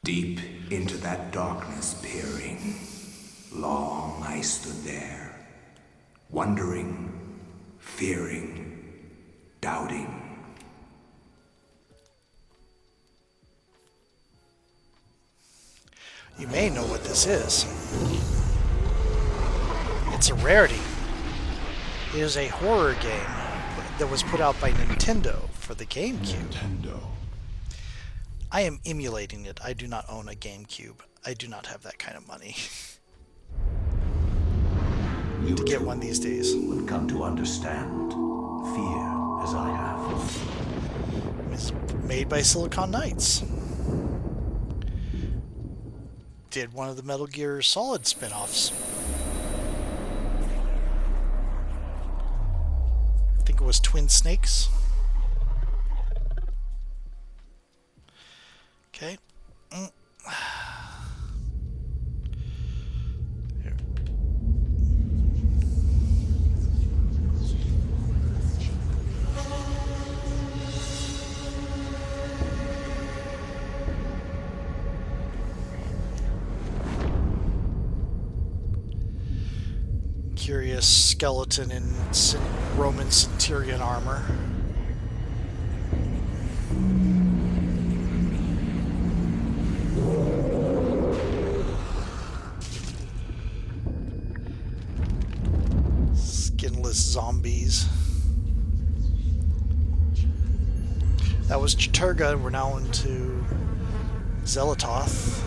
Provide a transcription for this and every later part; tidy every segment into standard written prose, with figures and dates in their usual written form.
Deep into that darkness peering, long I stood there, wondering, fearing, doubting. You may know what this is. It's a rarity. It is a horror game that was put out by Nintendo for the GameCube. Nintendo. I am emulating it. I do not own a GameCube. I do not have that kind of money You to get too one these days. will come to understand fear as I have. It's made by Silicon Knights. Did one of the Metal Gear Solid spin-offs. I think it was Twin Snakes. Okay. Here. Curious skeleton in Roman centurion armor. Skinless zombies. That was Chaturga. We're now into Zelatoth.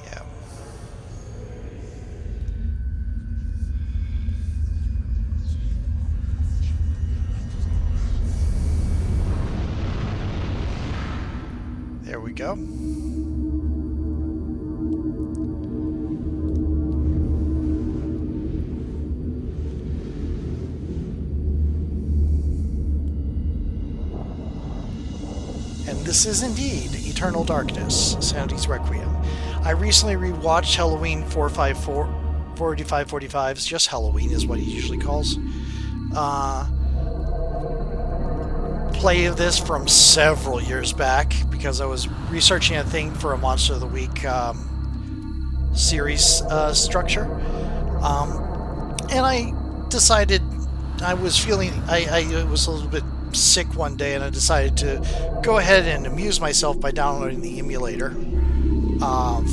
Yeah. There we go. And this is indeed Eternal Darkness, Sanity's Requiem. I recently rewatched Halloween 454, 4545's, just Halloween is what he usually calls. Play of this from several years back because I was researching a thing for a Monster of the Week series structure. And I decided I was feeling, I was a little bit sick one day and I decided to go ahead and amuse myself by downloading the emulator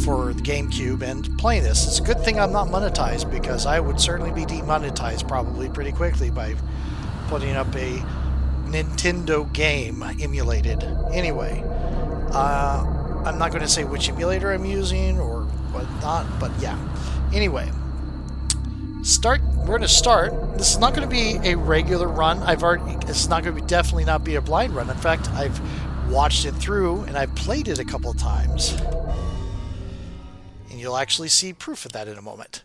for the GameCube and playing this. It's a good thing I'm not monetized because I would certainly be demonetized probably pretty quickly by putting up a Nintendo game emulated. Anyway, I'm not going to say which emulator I'm using or whatnot, but yeah. Anyway, we're going to start. This is not going to be a regular run. It's not going to definitely not be a blind run. In fact, I've watched it through and I've played it a couple of times. And you'll actually see proof of that in a moment.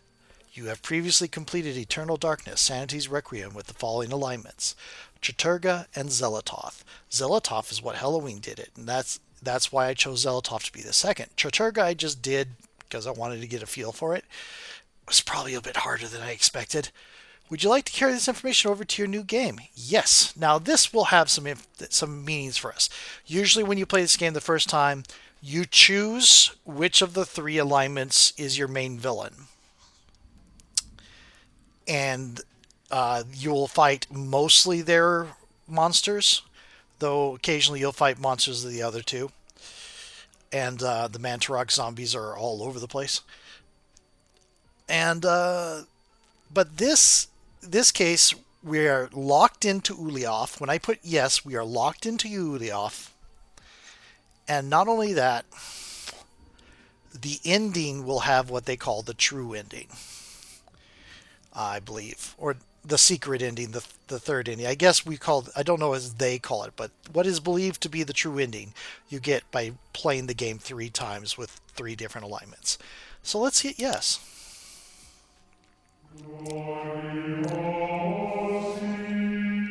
You have previously completed Eternal Darkness, Sanity's Requiem with the following alignments: Chaturga and Zelatoth. Zelatoth is what Halloween did it, and that's why I chose Zelatoth to be the second. Chaturga I just did because I wanted to get a feel for it. It was probably a bit harder than I expected. Would you like to carry this information over to your new game? Yes. Now this will have some meanings for us. Usually when you play this game the first time, you choose which of the three alignments is your main villain. And you'll fight mostly their monsters, though occasionally you'll fight monsters of the other two. And the Mantarok zombies are all over the place. And but this case, we are locked into Ulyaoth. When I put yes, we are locked into Ulyaoth. And not only that, the ending will have what they call the true ending, I believe, or the secret ending, the third ending. I guess I don't know as they call it, but what is believed to be the true ending, you get by playing the game 3 times with 3 different alignments. So let's hit yes.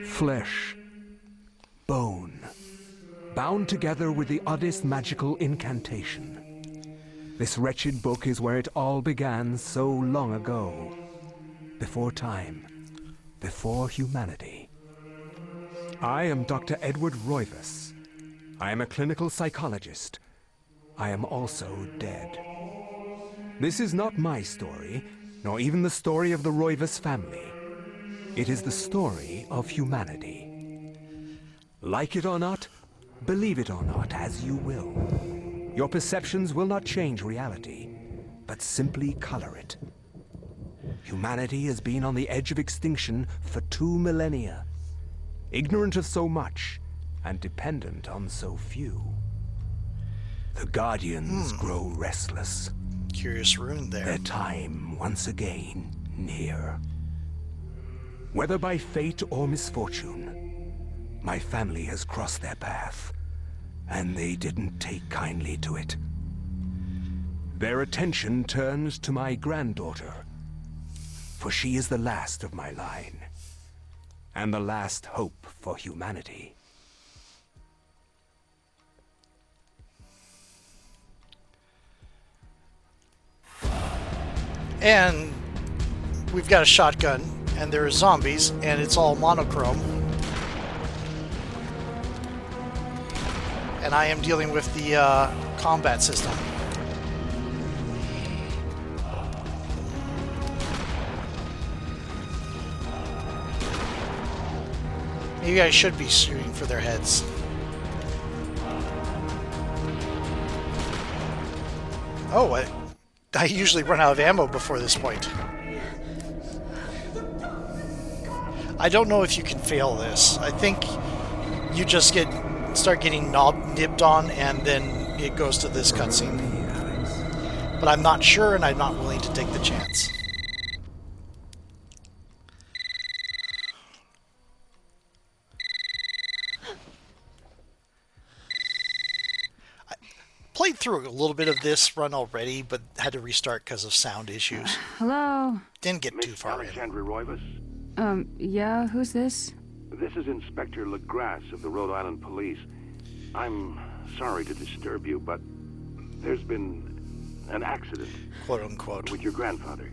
Flesh, bone, bound together with the oddest magical incantation. This wretched book is where it all began so long ago, before time. before humanity. I am Dr. Edward Roivas. I am a clinical psychologist. I am also dead. This is not my story, nor even the story of the Roivas family. It is the story of humanity. Like it or not, believe it or not, as you will. Your perceptions will not change reality, but simply color it. Humanity has been on the edge of extinction for 2 millennia, ignorant of so much and dependent on so few. The Guardians grow restless. Curious rune there. Their time once again near. Whether by fate or misfortune, my family has crossed their path, and they didn't take kindly to it. Their attention turns to my granddaughter, for she is the last of my line, and the last hope for humanity. And we've got a shotgun, and there are zombies, and it's all monochrome. And I am dealing with the combat system. Maybe I should be shooting for their heads. Oh, I usually run out of ammo before this point. I don't know if you can fail this. I think you just start getting nipped on, and then it goes to this cutscene. But I'm not sure, and I'm not willing to take the chance. I played through a little bit of this run already, but had to restart because of sound issues. Hello? Didn't get too far in. Alexandra Roivas? Yeah, who's this? This is Inspector LeGrasse of the Rhode Island Police. I'm sorry to disturb you, but there's been an accident. Quote unquote. With your grandfather.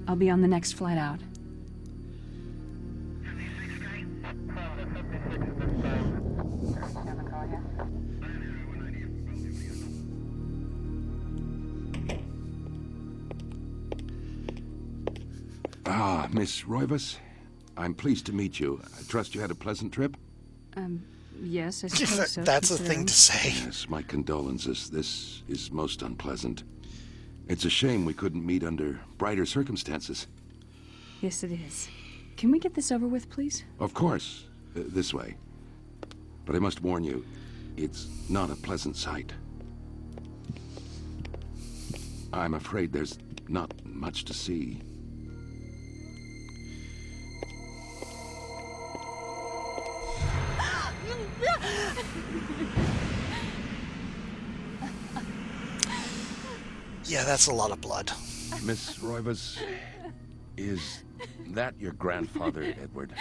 I'll be on the next flight out. Ah, Miss Roivas. I'm pleased to meet you. I trust you had a pleasant trip? Yes, I suppose so. That's a thing to say. Yes, my condolences. This is most unpleasant. It's a shame we couldn't meet under brighter circumstances. Yes, it is. Can we get this over with, please? Of course. This way. But I must warn you, it's not a pleasant sight. I'm afraid there's not much to see. Yeah, that's a lot of blood. Miss Roivas, is that your grandfather, Edward?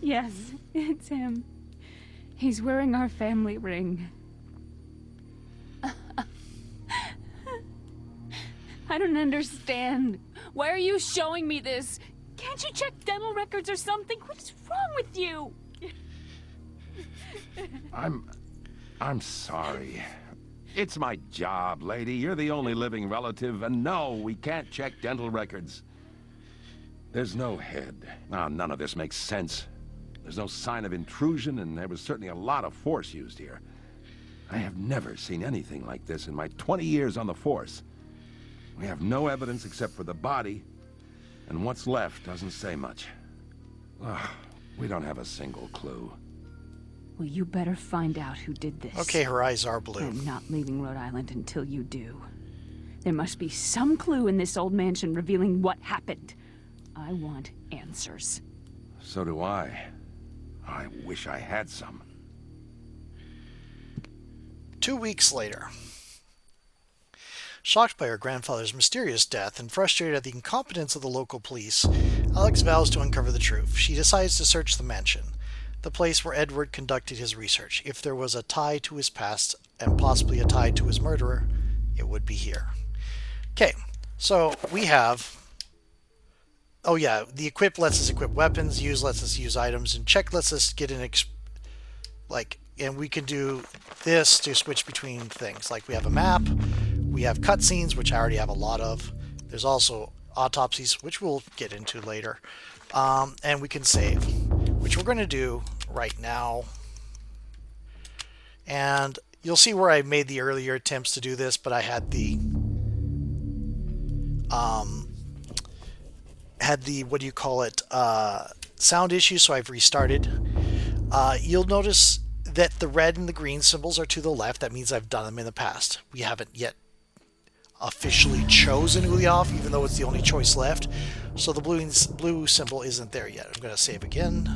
Yes, it's him. He's wearing our family ring. I don't understand. Why are you showing me this? Can't you check dental records or something? What's wrong with you? I'm sorry. It's my job, lady. You're the only living relative, and no, we can't check dental records. There's no head. None of this makes sense. There's no sign of intrusion, and there was certainly a lot of force used here. I have never seen anything like this in my 20 years on the force. We have no evidence except for the body, and what's left doesn't say much. We don't have a single clue. Well, you better find out who did this. Okay, her eyes are blue. I'm not leaving Rhode Island until you do. There must be some clue in this old mansion revealing what happened. I want answers. So do I. I wish I had some. 2 weeks later. Shocked by her grandfather's mysterious death and frustrated at the incompetence of the local police, Alex vows to uncover the truth. She decides to search the mansion, the place where Edward conducted his research. If there was a tie to his past, and possibly a tie to his murderer, it would be here. Okay, so we have oh yeah, the equip lets us equip weapons, use lets us use items, and check lets us get an and we can do this to switch between things. Like we have a map, we have cutscenes, which I already have a lot of. There's also autopsies, which we'll get into later. And we can save, which we're going to do right now. And you'll see where I made the earlier attempts to do this, but I had the what do you call it, sound issue, so I've restarted. You'll notice that the red and the green symbols are to the left. That means I've done them in the past. We haven't yet officially chosen Ulyav, even though it's the only choice left. So the blue symbol isn't there yet. I'm going to save again.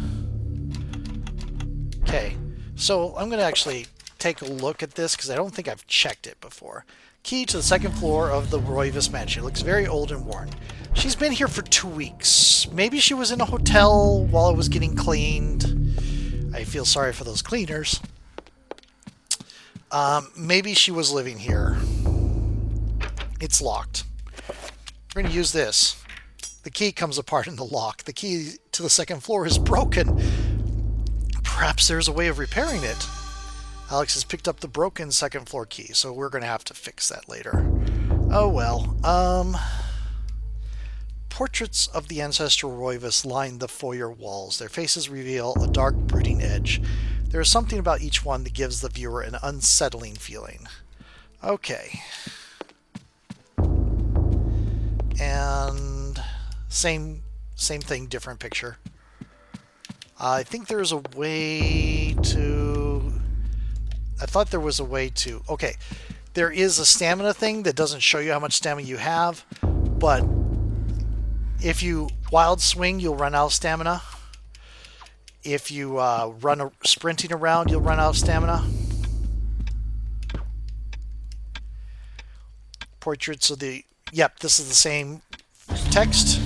Okay, so I'm going to actually take a look at this because I don't think I've checked it before. Key to the second floor of the Roivas mansion. It looks very old and worn. She's been here for 2 weeks. Maybe she was in a hotel while it was getting cleaned. I feel sorry for those cleaners. Maybe she was living here. It's locked. We're going to use this. The key comes apart in the lock. The key to the second floor is broken. Perhaps there's a way of repairing it. Alex has picked up the broken second floor key, so we're going to have to fix that later. Oh well. Portraits of the ancestral Roivas line the foyer walls. Their faces reveal a dark, brooding edge. There is something about each one that gives the viewer an unsettling feeling. Okay. And same thing, different picture. I think there's a way to... I thought there was a way to... Okay, there is a stamina thing that doesn't show you how much stamina you have, but if you wild swing, you'll run out of stamina. If you run sprinting around, you'll run out of stamina. Portraits of the... Yep, this is the same text.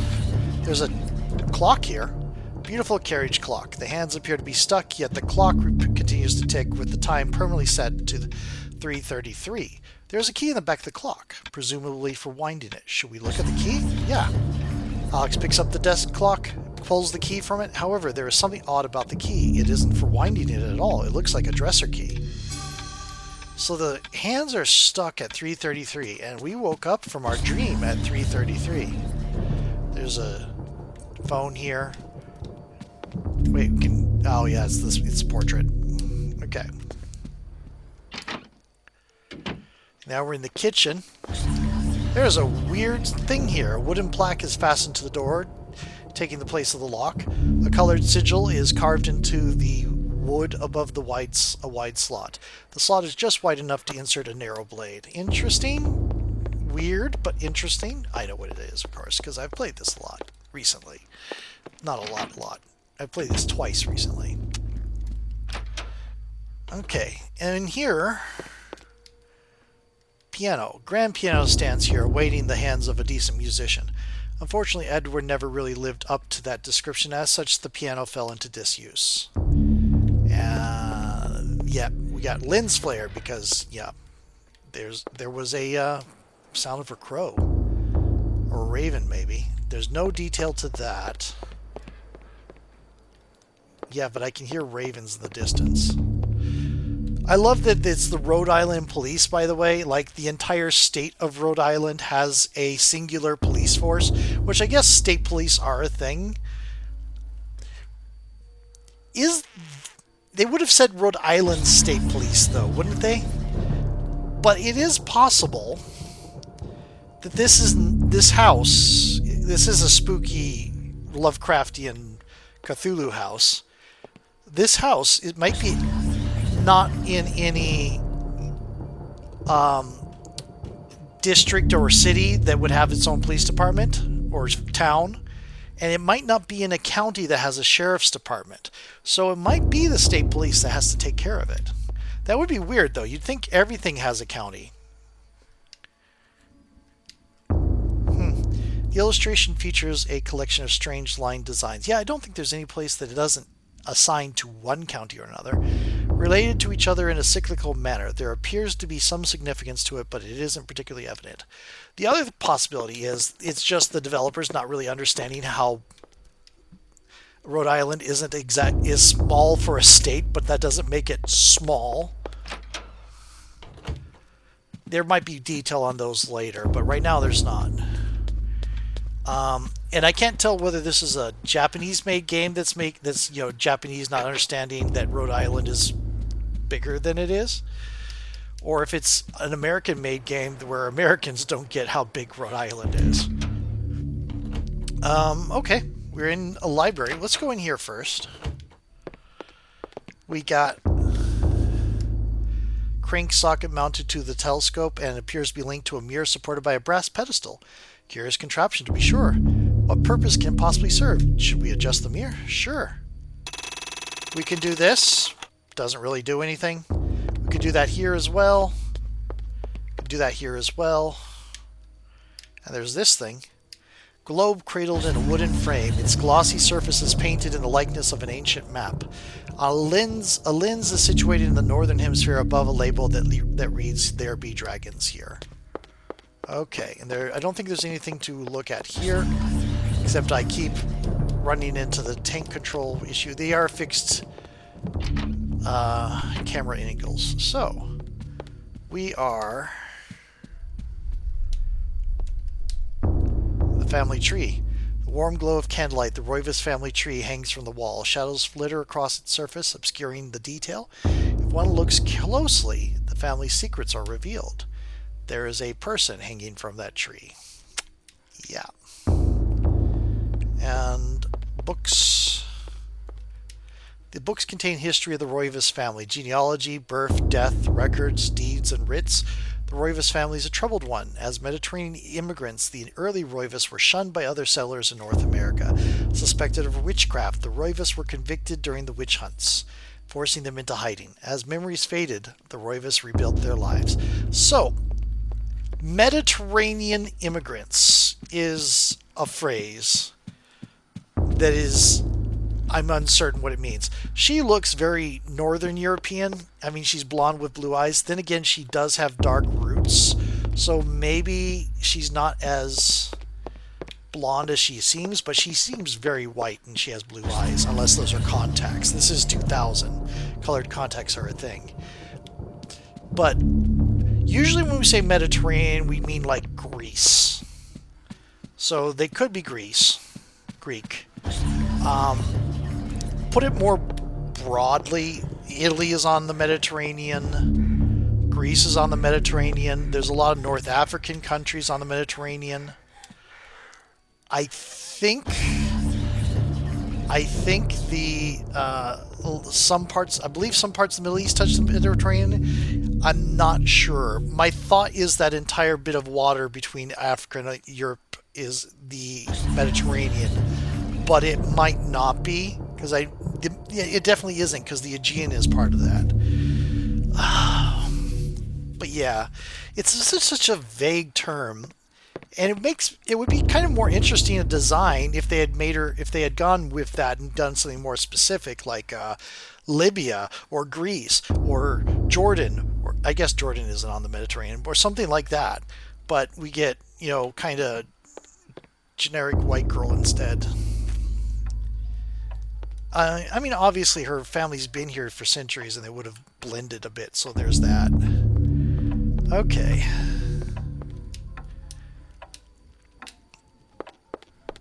There's a clock here. Beautiful carriage clock. The hands appear to be stuck, yet the clock continues to tick with the time permanently set to 3:33. There's a key in the back of the clock, presumably for winding it. Should we look at the key? Yeah. Alex picks up the desk clock, pulls the key from it. However, there is something odd about the key. It isn't for winding it at all. It looks like a dresser key. So the hands are stuck at 3:33, and we woke up from our dream at 3:33. There's a phone here. Wait, oh yeah, it's a portrait. Okay. Now we're in the kitchen. There's a weird thing here. A wooden plaque is fastened to the door, taking the place of the lock. A colored sigil is carved into the wood above a wide slot. The slot is just wide enough to insert a narrow blade. Interesting. Weird, but interesting. I know what it is, of course, because I've played this a lot recently. Not a lot. I've played this twice recently. Okay, and here... Piano. Grand piano stands here, awaiting the hands of a decent musician. Unfortunately, Edward never really lived up to that description. As such, the piano fell into disuse. Yeah, we got Lynn's flare because, yeah, there was a sound of a crow. Or a raven, maybe. There's no detail to that. Yeah, but I can hear ravens in the distance. I love that it's the Rhode Island police, by the way. Like, the entire state of Rhode Island has a singular police force, which I guess state police are a thing. They would have said Rhode Island State Police, though, wouldn't they? But it is possible that this is a spooky Lovecraftian Cthulhu house. This house, it might be not in any district or city that would have its own police department or town, and it might not be in a county that has a sheriff's department. So it might be the state police that has to take care of it. That would be weird, though. You'd think everything has a county. The illustration features a collection of strange line designs. Yeah, I don't think there's any place that it doesn't assign to one county or another. related to each other in a cyclical manner. There appears to be some significance to it, but it isn't particularly evident. The other possibility is it's just the developers not really understanding how Rhode Island is small for a state, but that doesn't make it small. There might be detail on those later, but right now there's not. And I can't tell whether this is a Japanese-made game that's Japanese not understanding that Rhode Island is bigger than it is, or if it's an American-made game where Americans don't get how big Rhode Island is. Okay, we're in a library. Let's go in here first. We got crank socket mounted to the telescope and appears to be linked to a mirror supported by a brass pedestal. Curious contraption, to be sure. What purpose can it possibly serve? Should we adjust the mirror? Sure. We can do this. Doesn't really do anything. We could do that here as well. Could do that here as well. And there's this thing. Globe cradled in a wooden frame. Its glossy surface is painted in the likeness of an ancient map. A lens is situated in the northern hemisphere above a label that reads, "There be dragons here." Okay, and I don't think there's anything to look at here, except I keep running into the tank control issue. They are fixed camera angles. So, we are the family tree. The warm glow of candlelight, the Roivas family tree hangs from the wall. Shadows flitter across its surface, obscuring the detail. If one looks closely, the family's secrets are revealed. There is a person hanging from that tree. Yeah. And books. The books contain history of the Roivas family, genealogy, birth, death, records, deeds, and writs. The Roivas family is a troubled one. As Mediterranean immigrants, the early Roivas were shunned by other settlers in North America. Suspected of witchcraft, the Roivas were convicted during the witch hunts, forcing them into hiding. As memories faded, the Roivas rebuilt their lives. So, Mediterranean immigrants is a phrase that is, I'm uncertain what it means. She looks very Northern European. I mean, she's blonde with blue eyes. Then again, she does have dark roots. So maybe she's not as blonde as she seems, but she seems very white and she has blue eyes, unless those are contacts. This is 2000. Colored contacts are a thing. But usually when we say Mediterranean, we mean like Greece. So they could be Greek. Put it more broadly, Italy is on the Mediterranean. Greece is on the Mediterranean. There's a lot of North African countries on the Mediterranean. I think some parts of the Middle East touch the Mediterranean. I'm not sure. My thought is that entire bit of water between Africa and Europe is the Mediterranean, but it might not be, because it definitely isn't, because the Aegean is part of that. But yeah, it's such a vague term. And it would be kind of more interesting a design if they had gone with that and done something more specific, like Libya or Greece or Jordan, or I guess Jordan isn't on the Mediterranean, or something like that. But we get, kind of generic white girl instead. I mean, obviously her family's been here for centuries and they would have blended a bit, so there's that. Okay.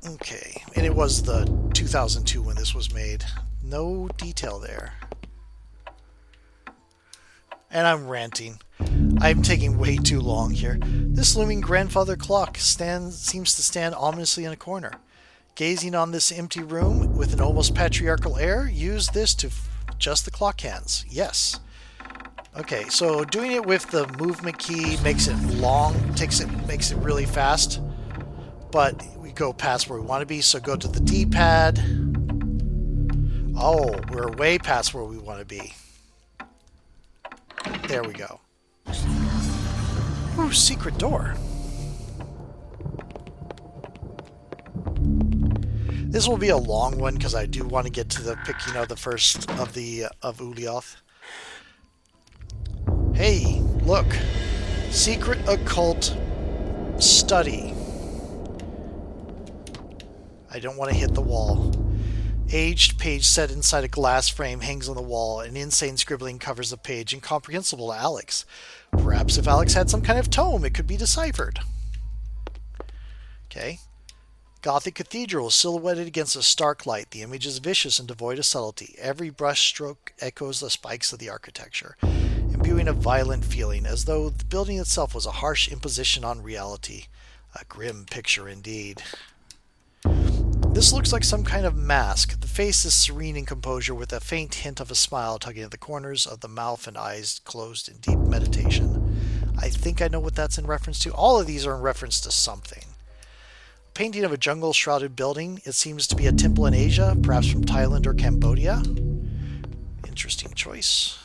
Okay, and it was the 2002 when this was made. No detail there. And I'm ranting. I'm taking way too long here. This looming grandfather clock seems to stand ominously in a corner. Gazing on this empty room with an almost patriarchal air, use this to adjust the clock hands. Yes. Okay, so doing it with the movement key makes it long, makes it really fast. But we go past where we want to be, so go to the D-pad. Oh, we're way past where we want to be. There we go. Ooh, secret door. This will be a long one because I do want to get to the picking of the first of Ulioth. Hey, look. Secret occult study. I don't want to hit the wall. Aged page set inside a glass frame hangs on the wall. An insane scribbling covers the page, incomprehensible to Alex. Perhaps if Alex had some kind of tome, it could be deciphered. Okay. Gothic cathedral silhouetted against a stark light. The image is vicious and devoid of subtlety. Every brushstroke echoes the spikes of the architecture, imbuing a violent feeling, as though the building itself was a harsh imposition on reality. A grim picture indeed. This looks like some kind of mask. The face is serene in composure, with a faint hint of a smile tugging at the corners of the mouth and eyes closed in deep meditation. I think I know what that's in reference to. All of these are in reference to something. Painting of a jungle-shrouded building. It seems to be a temple in Asia, perhaps from Thailand or Cambodia. Interesting choice.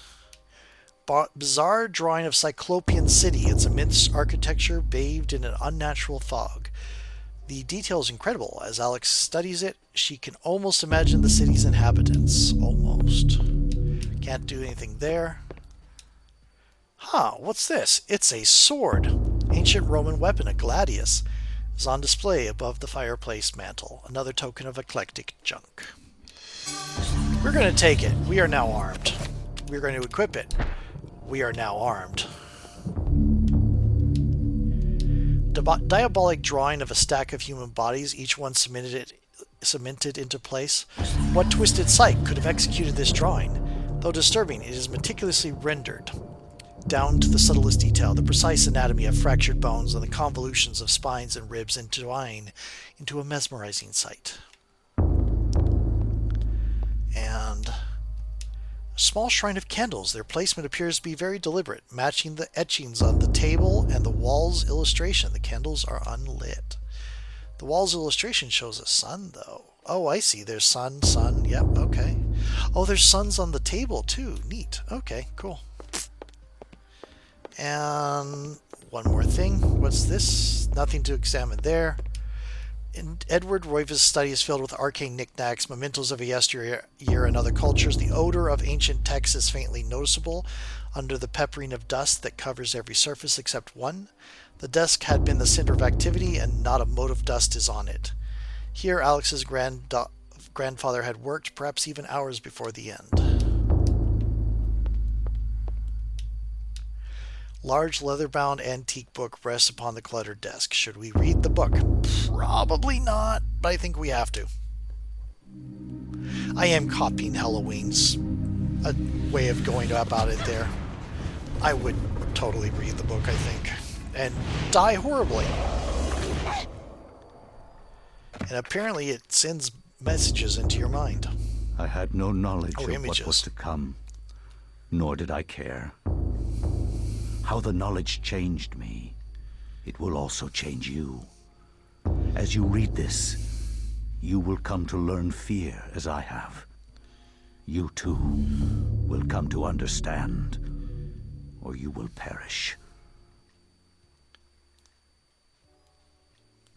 Bizarre drawing of Cyclopean City. Its immense architecture bathed in an unnatural fog. The detail is incredible. As Alex studies it, she can almost imagine the city's inhabitants. Almost. Can't do anything there. Huh, what's this? It's a sword. Ancient Roman weapon, a gladius, is on display above the fireplace mantle. Another token of eclectic junk. We're going to take it. We are now armed. We're going to equip it. We are now armed. Diabolic drawing of a stack of human bodies, each one cemented into place. What twisted sight could have executed this drawing? Though disturbing, it is meticulously rendered, down to the subtlest detail. The precise anatomy of fractured bones and the convolutions of spines and ribs entwine into a mesmerizing sight. And a small shrine of candles. Their placement appears to be very deliberate, matching the etchings on the table and the wall's illustration. The candles are unlit. The wall's illustration shows a sun, though. Oh, I see. There's sun. Yep, okay. Oh, there's suns on the table, too. Neat. Okay, cool. And one more thing. What's this? Nothing to examine there. Edward Royva's study is filled with arcane knickknacks, mementos of a yesteryear and other cultures. The odor of ancient texts is faintly noticeable under the peppering of dust that covers every surface except one. The desk had been the center of activity, and not a mote of dust is on it. Here Alex's grandfather had worked, perhaps even hours before the end. Large leather-bound antique book rests upon the cluttered desk. Should we read the book? Probably not, but I think we have to. I am copying Halloween's way of going about it there. I would totally read the book, I think, and die horribly. And apparently it sends messages into your mind. I had no knowledge Or of what was images. to come, nor did I care. How the knowledge changed me, it will also change you. As you read this, you will come to learn fear as I have. You too will come to understand, or you will perish.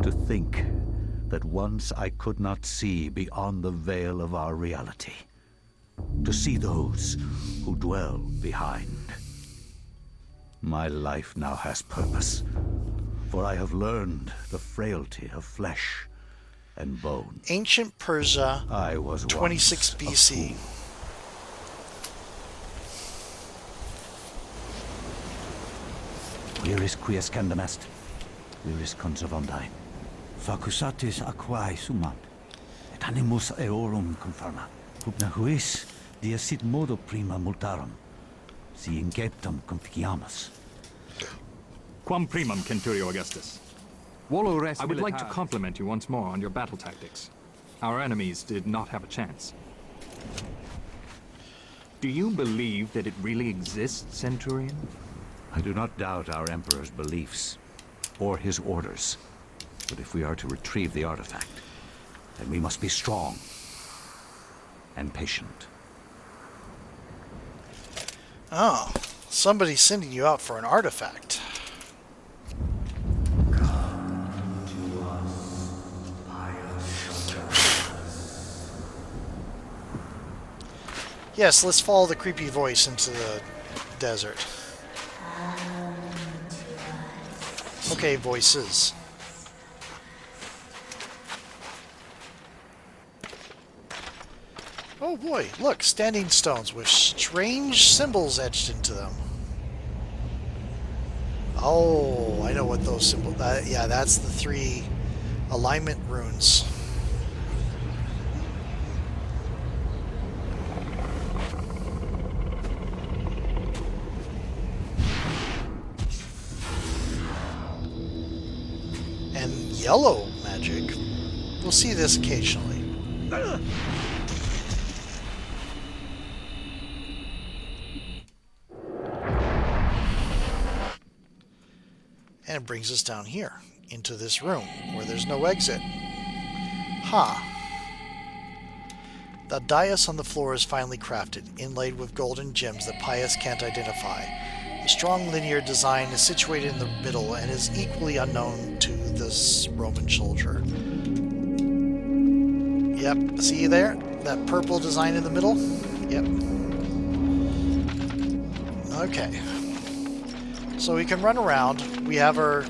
To think that once I could not see beyond the veil of our reality. To see those who dwell behind. My life now has purpose, for I have learned the frailty of flesh and bone. Ancient Persia, I was 26 once a BC. fool. Where is quies candamest? Where is conservandi? Facusatis aquae sumat, et animus eorum conferma. Pugna huis, dia sit modo prima multarum. Si inceptum conficiamus. Quam primum, Centurio Augustus. I would like to compliment you once more on your battle tactics. Our enemies did not have a chance. Do you believe that it really exists, Centurion? I do not doubt our Emperor's beliefs, or his orders. But if we are to retrieve the artifact, then we must be strong and patient. Oh, somebody's sending you out for an artifact. Yes, let's follow the creepy voice into the desert. Okay, voices. Oh boy, look, standing stones with strange symbols etched into them. Oh, I know what those symbols... yeah, that's the 3 alignment runes. And yellow magic. We'll see this occasionally. And it brings us down here, into this room, where there's no exit. Ha! The dais on the floor is finely crafted, inlaid with golden gems that Pius can't identify. The strong linear design is situated in the middle and is equally unknown to this Roman soldier. Yep, see there? That purple design in the middle? Yep. Okay. So we can run around. We have our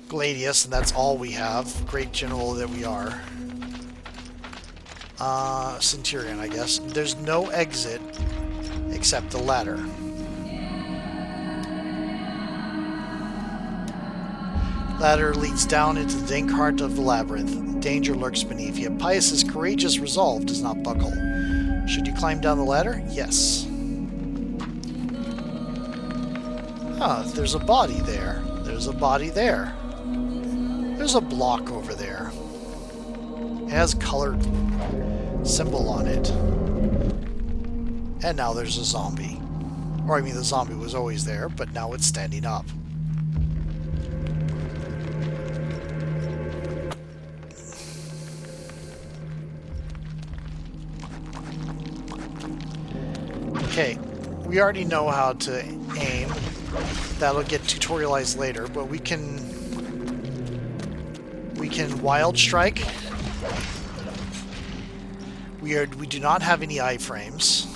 Gladius, and that's all we have. Great general that we are. Centurion, I guess. There's no exit except the ladder. Ladder leads down into the dank heart of the labyrinth. Danger lurks beneath. Yet Pius's courageous resolve does not buckle. Should you climb down the ladder? Yes. Huh, there's a body there. There's a body there. There's a block over there. It has a colored symbol on it. And now there's a zombie. Or I mean, the zombie was always there, but now it's standing up. Okay, we already know how to aim. That'll get tutorialized later, but we can wild strike. We do not have any iframes.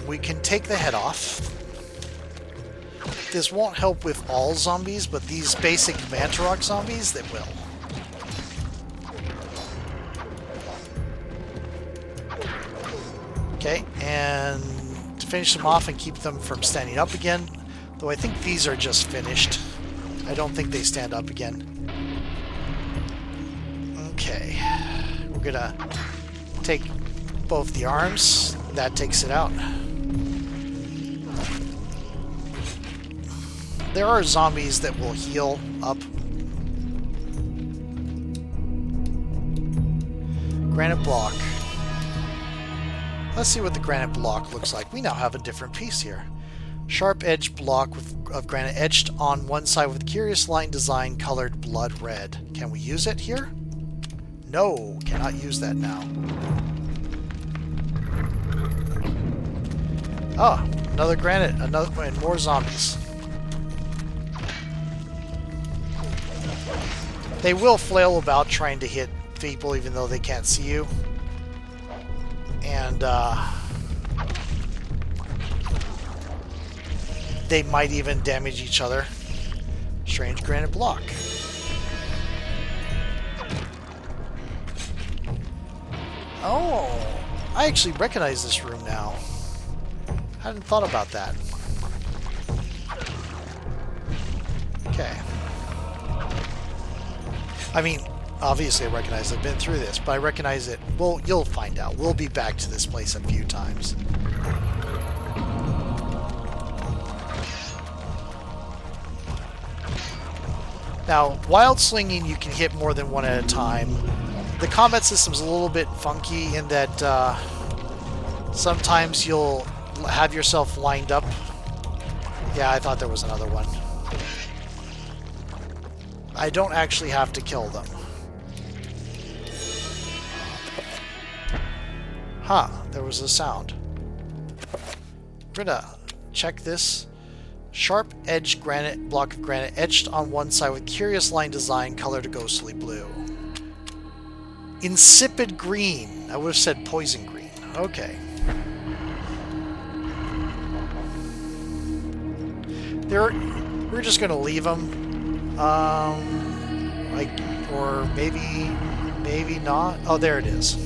We can take the head off. This won't help with all zombies, but these basic Mantarok zombies, they will. Okay, and to finish them off and keep them from standing up again, though I think these are just finished. I don't think they stand up again. Okay, we're gonna take both the arms. That takes it out. There are zombies that will heal up. Granite block. Let's see what the granite block looks like. We now have a different piece here. Sharp-edged block of granite etched on one side with curious line design colored blood red. Can we use it here? No, cannot use that now. Ah, another granite, and more zombies. They will flail about trying to hit people even though they can't see you. And they might even damage each other. Strange granite block. Oh, I actually recognize this room now. I hadn't thought about that. Okay. I mean, obviously I recognize I've been through this, but I recognize it. Well, you'll find out. We'll be back to this place a few times. Now, wild slinging, you can hit more than one at a time. The combat system's a little bit funky in that sometimes you'll have yourself lined up. Yeah, I thought there was another one. I don't actually have to kill them. Huh, there was a sound. We're gonna check this. Sharp-edged granite, block of granite etched on one side with curious line design colored ghostly blue. Insipid green. I would have said poison green. Okay. We're just gonna leave them. Or maybe not. Oh, there it is.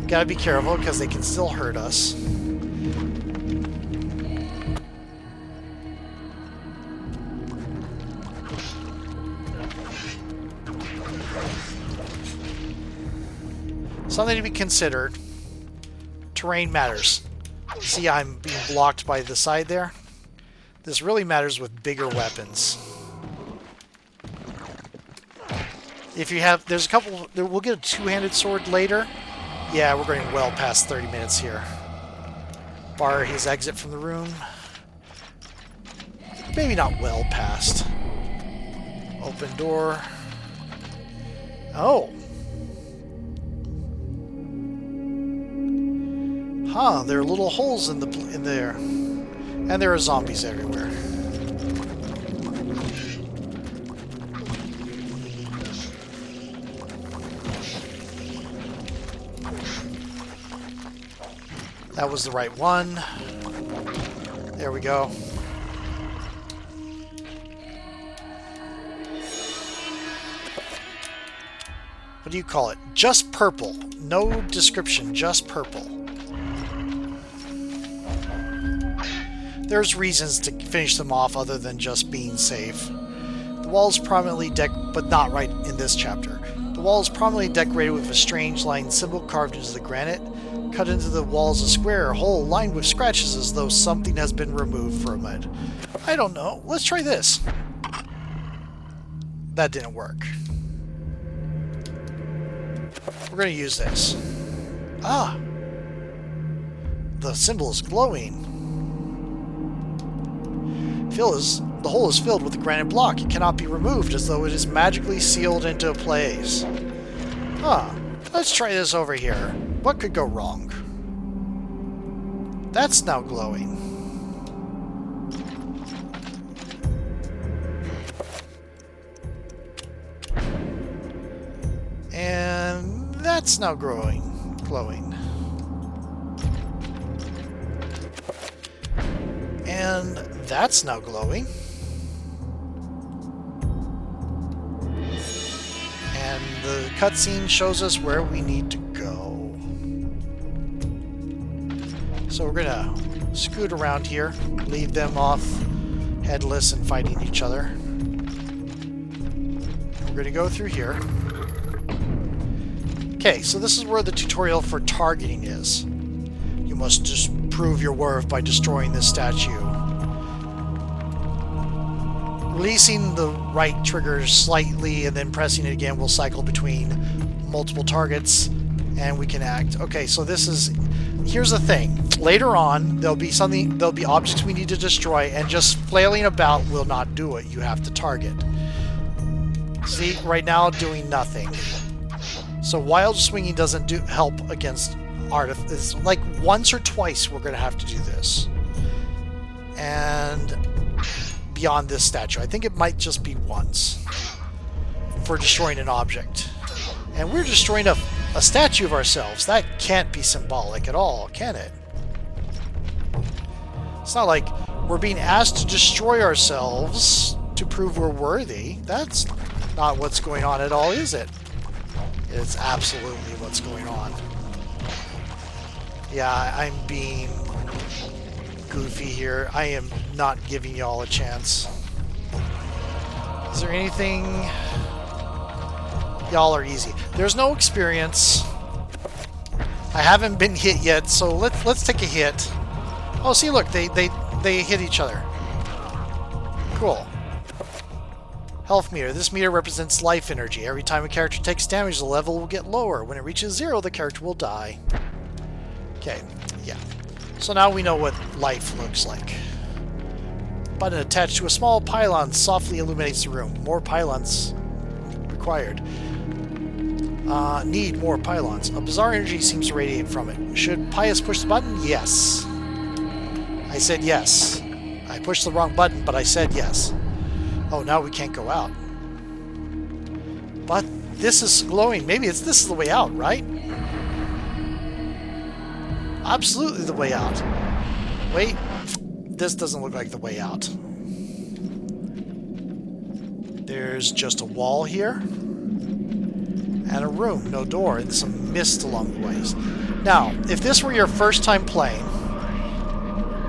Gotta be careful because they can still hurt us. Something to be considered. Terrain matters. See, I'm being blocked by the side there. This really matters with bigger weapons. If you have, there's a couple, we'll get a two-handed sword later. Yeah, we're going well past 30 minutes here. Bar his exit from the room. Maybe not well past. Open door. Oh. Huh, there are little holes in there. And there are zombies everywhere. That was the right one. There we go. What do you call it? Just purple. No description, just purple. There's reasons to finish them off other than just being safe. The wall is prominently but not right in this chapter. The wall is prominently decorated with a strange line symbol carved into the granite. Cut into the walls a square hole lined with scratches as though something has been removed from it. I don't know. Let's try this. That didn't work. We're going to use this. Ah! The symbol is glowing. The hole is filled with a granite block. It cannot be removed, as though it is magically sealed into place. Ah, let's try this over here. What could go wrong? That's now glowing. And that's now glowing. And that's now glowing. And the cutscene shows us where we need to go. So we're gonna scoot around here, leave them off headless and fighting each other. We're gonna go through here. Okay, so this is where the tutorial for targeting is. You must just prove your worth by destroying this statue. Releasing the right trigger slightly and then pressing it again will cycle between multiple targets and we can act. Okay, so this is... Here's the thing. Later on, there'll be objects we need to destroy, and just flailing about will not do it. You have to target. See, right now, doing nothing. So wild swinging doesn't help against it's like once or twice we're going to have to do this. And beyond this statue. I think it might just be once for destroying an object. And we're destroying a statue of ourselves. That can't be symbolic at all, can it? It's not like we're being asked to destroy ourselves to prove we're worthy. That's not what's going on at all, is it? It's absolutely what's going on. Yeah, I'm being goofy here. I am not giving y'all a chance. Is there anything... Y'all are easy. There's no experience. I haven't been hit yet, so let's take a hit. Oh, see, look, they hit each other. Cool. Health meter. This meter represents life energy. Every time a character takes damage, the level will get lower. When it reaches 0, the character will die. Okay, yeah. So now we know what life looks like. Button attached to a small pylon softly illuminates the room. More pylons required. Need more pylons. A bizarre energy seems to radiate from it. Should Pius push the button? Yes. I said yes. I pushed the wrong button, but I said yes. Oh, now we can't go out. But this is glowing. Maybe this is the way out, right? Absolutely the way out. Wait. this doesn't look like the way out. There's just a wall here. And a room, no door, and some mist along the ways. Now, if this were your first time playing,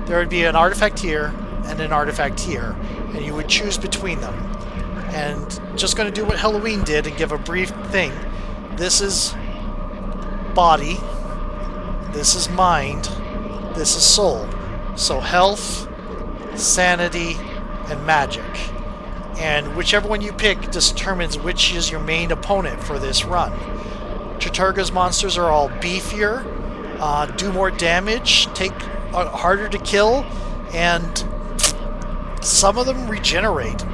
there would be an artifact here and an artifact here, and you would choose between them. And just going to do what Halloween did and give a brief thing. This is body, this is mind, this is soul. So health, sanity, and magic. And whichever one you pick determines which is your main opponent for this run. Cthulhu's monsters are all beefier, do more damage, take harder to kill, and some of them regenerate.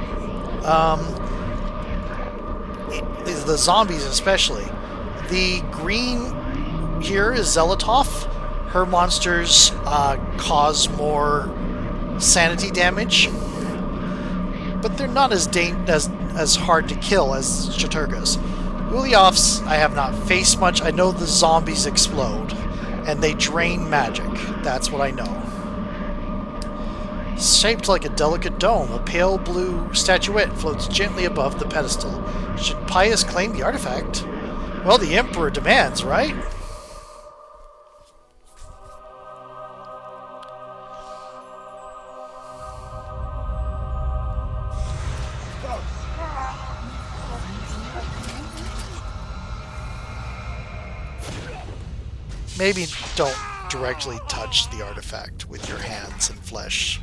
The zombies especially. The green here is Zelotov. Her monsters cause more sanity damage, but they're not as hard to kill as Cthulhu's. Uliovs I have not faced much. I know the zombies explode, and they drain magic. That's what I know. Shaped like a delicate dome, a pale blue statuette floats gently above the pedestal. Should Pius claim the artifact? Well, the Emperor demands, right? Maybe don't directly touch the artifact with your hands and flesh.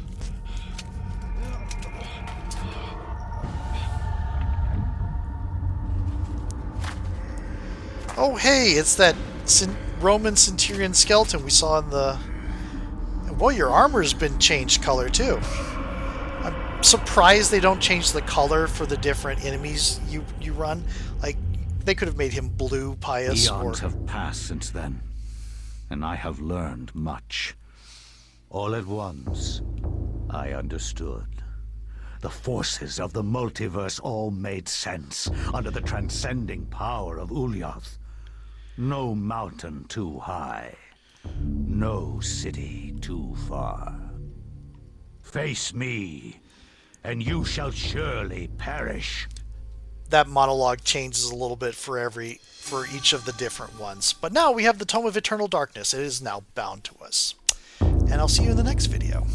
Oh hey, it's that Roman centurion skeleton we saw in the... Well, your armor's been changed color too. I'm surprised they don't change the color for the different enemies you run. Like, they could have made him blue, Pius, or... Eons have passed since then, and I have learned much. All at once, I understood. The forces of the multiverse all made sense under the transcending power of Ulyath. No mountain too high, no city too far. Face me, and you shall surely perish. That monologue changes a little bit for each of the different ones. But now we have the Tome of Eternal Darkness. It is now bound to us. And I'll see you in the next video.